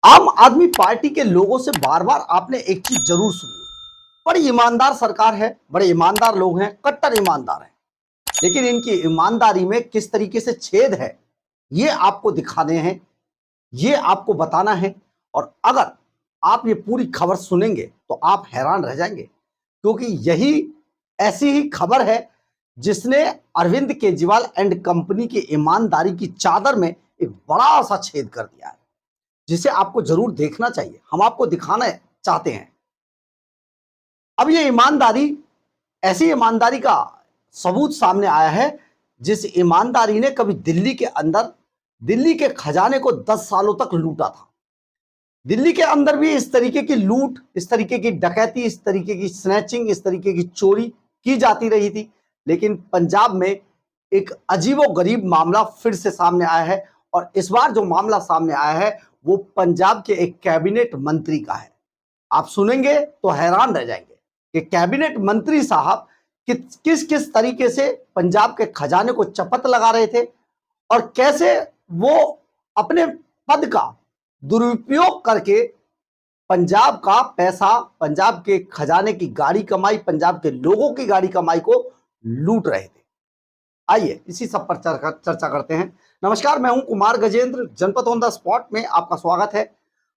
आम आदमी पार्टी के लोगों से बार बार आपने एक चीज जरूर सुनी है। बड़ी ईमानदार सरकार है, बड़े ईमानदार लोग हैं, कट्टर ईमानदार हैं। लेकिन इनकी ईमानदारी में किस तरीके से छेद है, ये आपको दिखाने हैं, ये आपको बताना है। और अगर आप ये पूरी खबर सुनेंगे तो आप हैरान रह जाएंगे, क्योंकि यही ऐसी ही खबर है जिसने अरविंद केजरीवाल एंड कंपनी की ईमानदारी की चादर में एक बड़ा सा छेद कर दिया है, जिसे आपको जरूर देखना चाहिए। हम आपको दिखाना चाहते हैं। अब ये ईमानदारी, ऐसी ईमानदारी का सबूत सामने आया है जिस ईमानदारी ने कभी दिल्ली के अंदर दिल्ली के खजाने को 10 सालों तक लूटा था। दिल्ली के अंदर भी इस तरीके की लूट, इस तरीके की डकैती, इस तरीके की स्नैचिंग, इस तरीके की चोरी की जाती रही थी। लेकिन पंजाब में एक अजीबोगरीब मामला फिर से सामने आया है, और इस बार जो मामला सामने आया है वो पंजाब के एक कैबिनेट मंत्री का है। आप सुनेंगे तो हैरान रह जाएंगे कि कैबिनेट मंत्री साहब किस किस तरीके से पंजाब के खजाने को चपत लगा रहे थे, और कैसे वो अपने पद का दुरुपयोग करके पंजाब का पैसा, पंजाब के खजाने की गाड़ी कमाई, पंजाब के लोगों की गाड़ी कमाई को लूट रहे थे। आइए इसी सब पर चर्चा करते हैं। नमस्कार, मैं हूं कुमार गजेंद्र। जनपद ऑन द स्पॉट में आपका स्वागत है।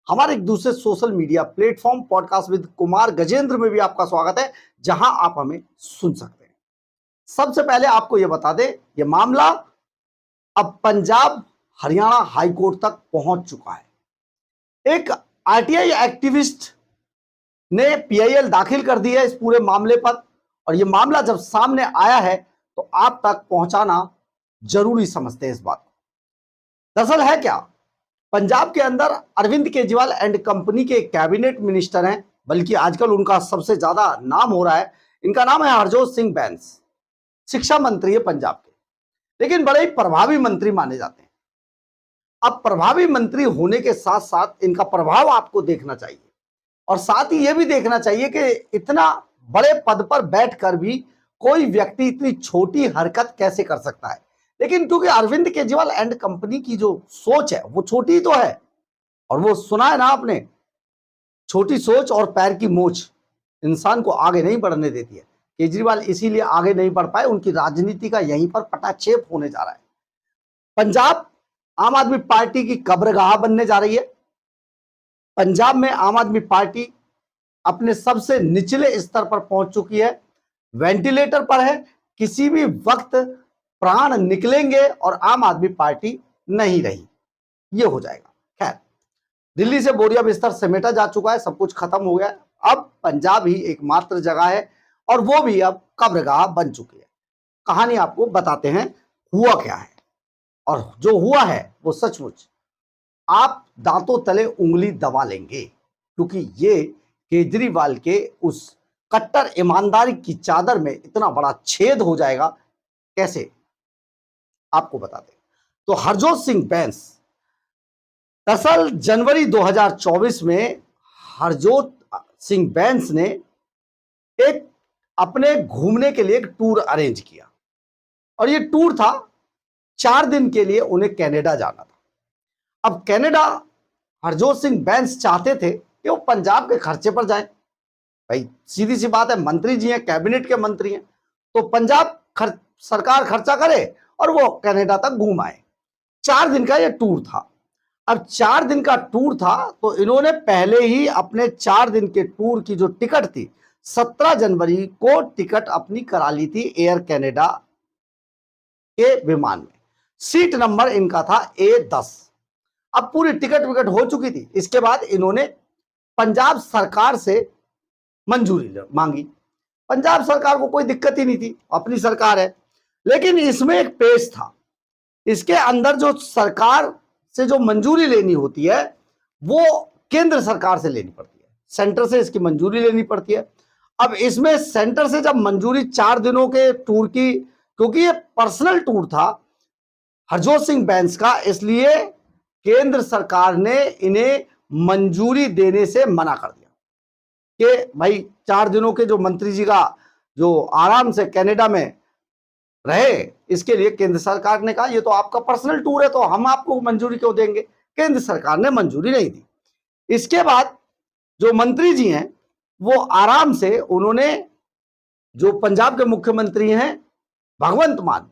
हमारे एक दूसरे social media platform podcast with Kumar Gajendra में भी आपका स्वागत है, जहां आप हमें सुन सकते हैं। सबसे पहले आपको यह बता दें, यह मामला अब पंजाब हरियाणा हाईकोर्ट तक पहुंच चुका है। एक आरटीआई एक्टिविस्ट ने पीआईएल दाखिल कर दी है इस पूरे मामले पर, और यह मामला जब सामने आया है तो आप तक पहुंचाना जरूरी समझते हैं इस बात को। दरअसल है क्या, पंजाब के अंदर अरविंद केजरीवाल एंड कंपनी के कैबिनेट मिनिस्टर हैं, बल्कि आजकल उनका सबसे ज्यादा नाम हो रहा है। इनका नाम है हरजोत सिंह बैंस। शिक्षा मंत्री है पंजाब के, लेकिन बड़े ही प्रभावी मंत्री माने जाते हैं। अब प्रभावी मंत्री होने के साथ साथ इनका प्रभाव आपको देखना चाहिए, और साथ ही यह भी देखना चाहिए कि इतना बड़े पद पर बैठकर भी कोई व्यक्ति इतनी छोटी हरकत कैसे कर सकता है। लेकिन क्योंकि अरविंद केजरीवाल एंड कंपनी की जो सोच है वो छोटी तो है, और वो सुना है ना आपने, छोटी सोच और पैर की मोच इंसान को आगे नहीं बढ़ने देती है। केजरीवाल इसीलिए आगे नहीं बढ़ पाए, उनकी राजनीति का यहीं पर पटाक्षेप होने जा रहा है। पंजाब आम आदमी पार्टी की कब्रगाह बनने जा रही है। पंजाब में आम आदमी पार्टी अपने सबसे निचले स्तर पर पहुंच चुकी है, वेंटिलेटर पर है। किसी भी वक्त प्राण निकलेंगे और आम आदमी पार्टी नहीं रही, ये हो जाएगा। खैर, दिल्ली से बोरिया बिस्तर समेटा जा चुका है, सब कुछ खत्म हो गया। अब पंजाब ही एकमात्र जगह है, और वो भी अब कब्रगाह बन चुकी है। कहानी आपको बताते हैं हुआ क्या है, और जो हुआ है वो सचमुच आप दांतों तले उंगली दबा लेंगे, क्योंकि ये केजरीवाल के उस कट्टर ईमानदारी की चादर में इतना बड़ा छेद हो जाएगा। कैसे, आपको बता दें। तो हरजोत सिंह बैंस, दरअसल जनवरी 2024 में हरजोत सिंह बैंस ने एक अपने घूमने के लिए एक टूर अरेंज किया, और ये टूर था 4 दिन के लिए, उन्हें कनाडा जाना था। अब कनाडा हरजोत सिंह बैंस चाहते थे कि वो पंजाब के खर्चे पर जाएं। भाई सीधी सी बात है, मंत्री जी हैं, कैबिनेट के मंत्री हैं, तो पंजाब सरकार खर्चा करे और वो कनाडा तक घूम आए। 4 दिन का ये टूर था। अब 4 दिन का टूर था तो इन्होंने पहले ही अपने 4 दिन के टूर की जो टिकट थी, 17 जनवरी को टिकट अपनी करा ली थी एयर कनाडा के विमान में। सीट नंबर इनका था A10। अब पूरी टिकट विकट हो चुकी थी। इसके बाद इन्होंने पंजाब सरकार से मंजूरी मांगी। पंजाब सरकार को कोई दिक्कत ही नहीं थी, अपनी सरकार है। लेकिन इसमें एक पेच था, इसके अंदर जो सरकार से जो मंजूरी लेनी होती है वो केंद्र सरकार से लेनी पड़ती है, सेंटर से इसकी मंजूरी लेनी पड़ती है। अब इसमें सेंटर से जब मंजूरी 4 दिनों के टूर की, क्योंकि ये पर्सनल टूर था हरजोत सिंह बैंस का, इसलिए केंद्र सरकार ने इन्हें मंजूरी देने से मना कर दिया कि भाई 4 दिनों के जो मंत्री जी का जो आराम से कनाडा में रहे, इसके लिए केंद्र सरकार ने कहा ये तो आपका पर्सनल टूर है, तो हम आपको मंजूरी क्यों देंगे। केंद्र सरकार ने मंजूरी नहीं दी। इसके बाद जो मंत्री जी हैं वो आराम से, उन्होंने जो पंजाब के मुख्यमंत्री हैं भगवंत मान,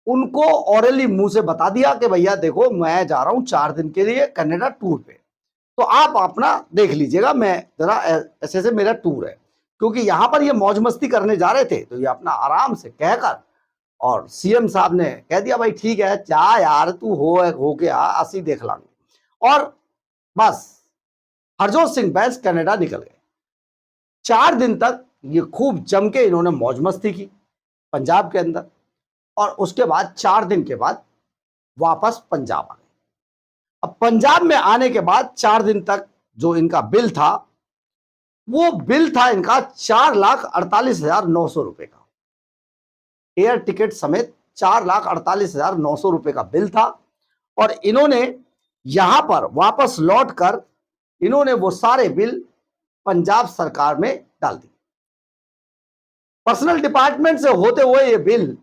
उनको ऑरली मुंह से बता दिया कि भैया देखो मैं जा रहा हूं 4 दिन के लिए कनाडा टूर पे, तो आप अपना देख लीजिएगा, मैं जरा ऐसे से मेरा टूर है, क्योंकि यहां पर ये मौज मस्ती करने जा रहे थे, तो ये अपना आराम से कहकर, और सीएम साहब ने कह दिया भाई ठीक है जा यार तू हो के आ, असी देख लांगे। और बस हरजोत सिंह बैंस कनाडा निकल गए। 4 दिन तक ये खूब जम के इन्होंने मौज मस्ती की पंजाब के अंदर, और उसके बाद 4 दिन के बाद वापस पंजाब आ गए। अब पंजाब में आने के बाद 4 दिन तक जो इनका बिल था, वो बिल था इनका 4,48,900 रुपए का, एयर टिकट समेत 4,48,900 रुपए का बिल था। और इन्होंने यहां पर वापस लौटकर इन्होंने वो सारे बिल पंजाब सरकार में डाल दिए। पर्सनल डिपार्टमेंट से होते हुए ये बिल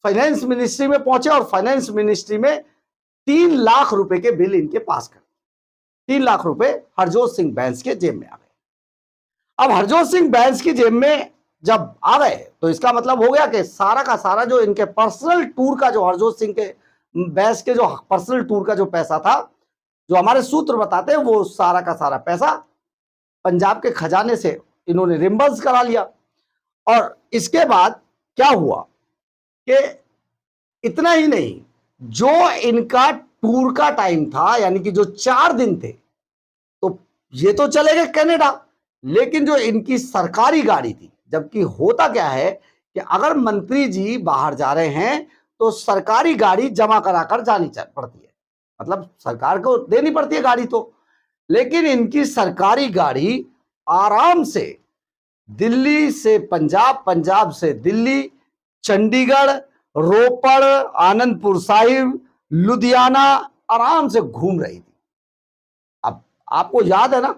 फाइनेंस मिनिस्ट्री में पहुंचे, और फाइनेंस मिनिस्ट्री में 3 लाख रुपए के बिल इनके पास कर, 3 लाख रुपए हरजोत सिंह बैंस के जेब में आ गए। अब हरजोत सिंह बैंस की जेब में जब आ गए तो इसका मतलब हो गया कि सारा का सारा जो इनके पर्सनल टूर का, जो हरजोत सिंह के बैंस के जो पर्सनल टूर का जो पैसा था, जो हमारे सूत्र बताते हैं, वो सारा का सारा पैसा पंजाब के खजाने से इन्होंने रिम्बर्स करा लिया। और इसके बाद क्या हुआ कि इतना ही नहीं, जो इनका टूर का टाइम था, यानी कि जो 4 दिन थे, तो ये तो चले गए कनाडा, लेकिन जो इनकी सरकारी गाड़ी थी, जबकि होता क्या है कि अगर मंत्री जी बाहर जा रहे हैं तो सरकारी गाड़ी जमा कराकर जानी पड़ती है, मतलब सरकार को देनी पड़ती है गाड़ी तो, लेकिन इनकी सरकारी गाड़ी आराम से दिल्ली से पंजाब, पंजाब से दिल्ली, चंडीगढ़, रोपड़, आनंदपुर साहिब, लुधियाना आराम से घूम रही थी। अब आपको याद है ना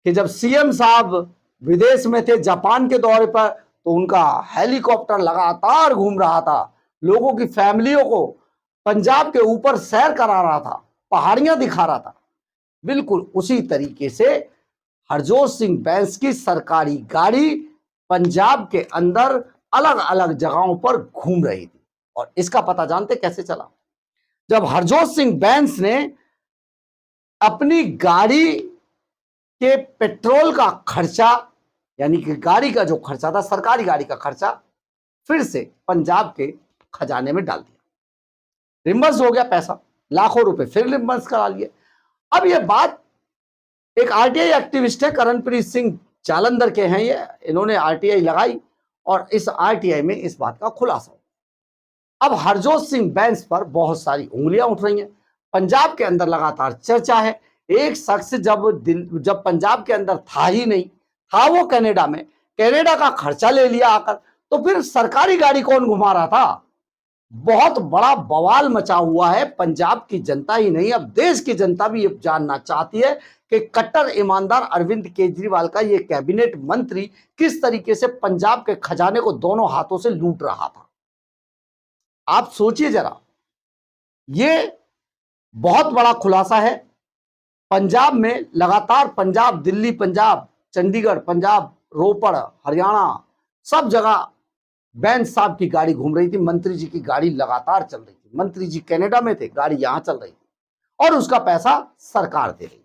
कि जब सीएम साहब विदेश में थे जापान के दौरे पर, तो उनका हेलीकॉप्टर लगातार घूम रहा था, लोगों की फैमिलियों को पंजाब के ऊपर सैर करा रहा था, पहाड़ियां दिखा रहा था। बिल्कुल उसी तरीके से हरजोत सिंह बैंस की सरकारी गाड़ी पंजाब के अंदर अलग अलग जगहों पर घूम रही थी। और इसका पता जानते कैसे चला? जब हरजोत सिंह बैंस ने अपनी गाड़ी के पेट्रोल का खर्चा, यानी कि गाड़ी का जो खर्चा था, सरकारी गाड़ी का खर्चा, फिर से पंजाब के खजाने में डाल दिया, रिम्बर्स हो गया पैसा, लाखों रुपए फिर रिम्बर्स करा लिए। अब यह बात एक आरटीआई एक्टिविस्ट है, करणप्रीत सिंह जालंधर के हैं ये, इन्होंने आरटीआई लगाई और इस आरटीआई में इस बात का खुलासा हुआ। अब हरजोत सिंह बैंस पर बहुत सारी उंगलियां उठ रही हैं, पंजाब के अंदर लगातार चर्चा है। एक शख्स जब पंजाब के अंदर था ही नहीं, था वो कनाडा में, कनाडा का खर्चा ले लिया आकर, तो फिर सरकारी गाड़ी कौन घुमा रहा था? बहुत बड़ा बवाल मचा हुआ है। पंजाब की जनता ही नहीं, अब देश की जनता भी ये जानना चाहती है कि कट्टर ईमानदार अरविंद केजरीवाल का ये कैबिनेट मंत्री किस तरीके से पंजाब के खजाने को दोनों हाथों से लूट रहा था। आप सोचिए जरा, ये बहुत बड़ा खुलासा है। पंजाब में लगातार, पंजाब, दिल्ली, पंजाब, चंडीगढ़, पंजाब, रोपड़, हरियाणा, सब जगह बैंस साहब की गाड़ी घूम रही थी, मंत्री जी की गाड़ी लगातार चल रही थी। मंत्री जी कनाडा में थे, गाड़ी यहां चल रही थी और उसका पैसा सरकार दे रही।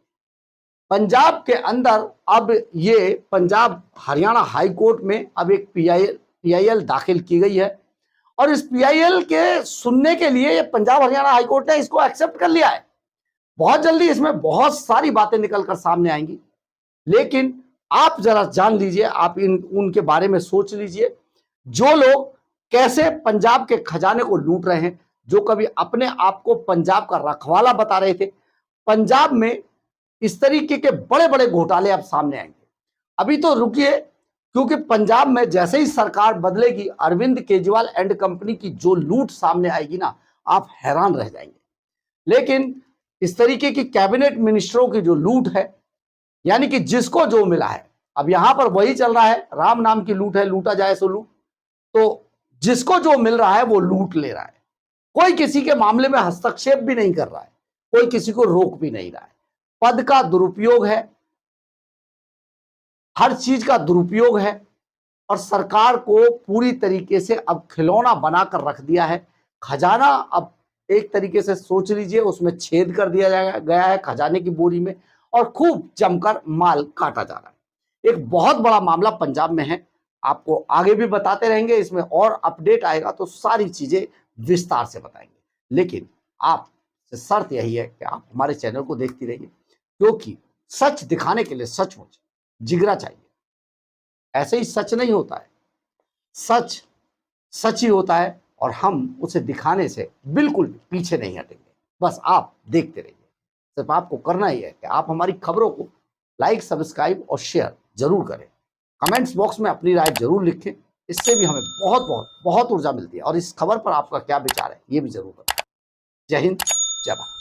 पंजाब के अंदर अब ये पंजाब हरियाणा हाई कोर्ट में अब एक पीआईएल दाखिल की गई है, और इस पीआईएल के सुनने के लिए ये पंजाब हरियाणा हाई कोर्ट ने इसको एक्सेप्ट कर लिया है। बहुत जल्दी इसमें बहुत सारी बातें निकलकर सामने आएंगी, लेकिन आप जरा जान लीजिए, आप उनके बारे में सोच लीजिए, जो लोग कैसे पंजाब के खजाने को लूट रहे हैं, जो कभी अपने आप को पंजाब का रखवाला बता रहे थे। पंजाब में इस तरीके के बड़े बड़े घोटाले अब सामने आएंगे। अभी तो रुकिए, क्योंकि पंजाब में जैसे ही सरकार बदलेगी, अरविंद केजरीवाल एंड कंपनी की जो लूट सामने आएगी ना, आप हैरान रह जाएंगे। लेकिन इस तरीके की कैबिनेट मिनिस्टरों की जो लूट है, यानी कि जिसको जो मिला है, अब यहां पर वही चल रहा है, राम नाम की लूट है, लूटा जाए सो लूट, तो जिसको जो मिल रहा है वो लूट ले रहा है। कोई किसी के मामले में हस्तक्षेप भी नहीं कर रहा है, कोई किसी को रोक भी नहीं रहा है। पद का दुरुपयोग है, हर चीज का दुरुपयोग है और सरकार को पूरी तरीके से अब खिलौना बनाकर रख दिया है। खजाना अब एक तरीके से सोच लीजिए उसमें छेद कर दिया गया है खजाने की बोरी में और खूब जमकर माल काटा जा रहा है। एक बहुत बड़ा मामला पंजाब में है, आपको आगे भी बताते रहेंगे, इसमें और अपडेट आएगा तो सारी चीजें विस्तार से बताएंगे। लेकिन आप शर्त यही है कि आप हमारे चैनल को देखती रहिए, क्योंकि सच दिखाने के लिए सचमुच जिगरा चाहिए। ऐसे ही सच नहीं होता है, सच सच ही होता है और हम उसे दिखाने से बिल्कुल पीछे नहीं हटेंगे। बस आप देखते रहिए, सिर्फ आपको करना ही है कि आप हमारी खबरों को लाइक, सब्सक्राइब और शेयर जरूर करें। कमेंट्स बॉक्स में अपनी राय जरूर लिखें, इससे भी हमें बहुत बहुत बहुत ऊर्जा मिलती है। और इस खबर पर आपका क्या विचार है ये भी जरूर बताएं। जय हिंद, जय भारत।